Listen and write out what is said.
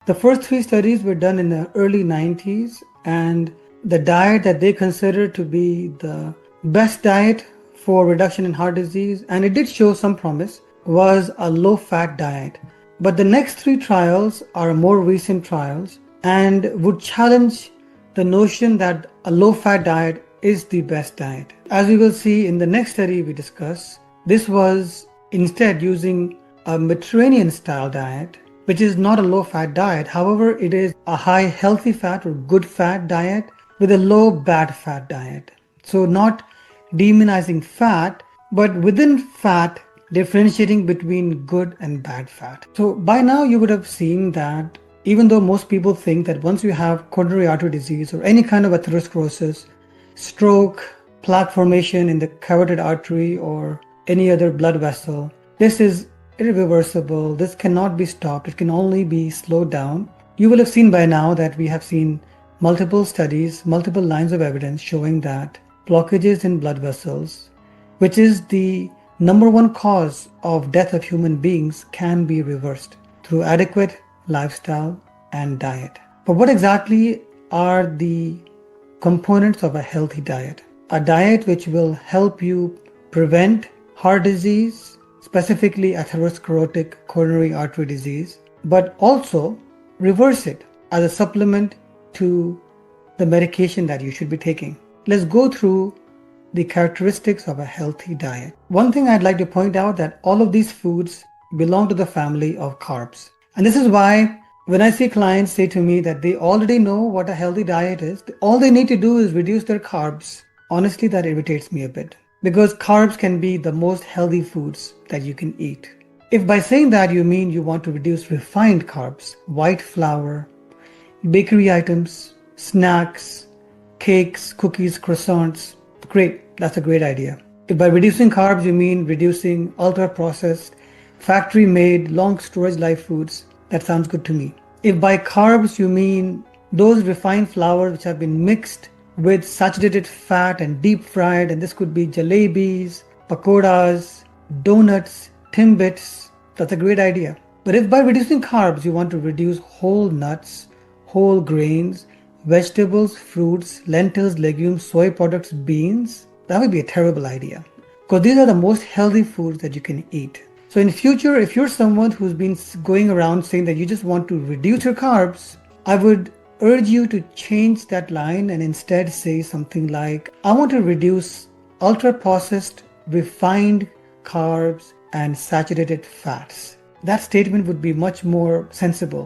The first three studies were done in the early 90s, and the diet that they considered to be the best diet for reduction in heart disease, and it did show some promise, was a low-fat diet. But the next three trials are more recent trials and would challenge the notion that a low-fat diet is the best diet. As we will see in the next study we discuss, this was instead using a Mediterranean style diet, which is not a low-fat diet. However, it is a high healthy fat or good fat diet with a low bad fat diet. So not demonizing fat, but within fat, differentiating between good and bad fat. So by now you would have seen that even though most people think that once you have coronary artery disease or any kind of atherosclerosis, stroke, plaque formation in the carotid artery or any other blood vessel, this is irreversible. This cannot be stopped. It can only be slowed down. You will have seen by now that we have seen multiple studies, multiple lines of evidence showing that blockages in blood vessels, which is the number one cause of death of human beings, can be reversed through adequate lifestyle and diet. But what exactly are the components of a healthy diet? A diet which will help you prevent heart disease, specifically atherosclerotic coronary artery disease, but also reverse it as a supplement to the medication that you should be taking. Let's go through the characteristics of a healthy diet. One thing I'd like to point out that all of these foods belong to the family of carbs. And this is why when I see clients say to me that they already know what a healthy diet is, all they need to do is reduce their carbs. Honestly, that irritates me a bit, because carbs can be the most healthy foods that you can eat. If by saying that you mean you want to reduce refined carbs, white flour, bakery items, snacks, cakes, cookies, croissants, great, that's a great idea. If by reducing carbs you mean reducing ultra-processed, factory-made, long storage life foods, that sounds good to me. If by carbs you mean those refined flours which have been mixed with saturated fat and deep fried, and this could be jalebis, pakoras, donuts, Timbits, that's a great idea. But if by reducing carbs you want to reduce whole nuts, whole grains, vegetables, fruits, lentils, legumes, soy products, beans, that would be a terrible idea, because these are the most healthy foods that you can eat. So in future, if you're someone who's been going around saying that you just want to reduce your carbs, I would urge you to change that line and instead say something like, I want to reduce ultra-processed, refined carbs and saturated fats. That statement would be much more sensible.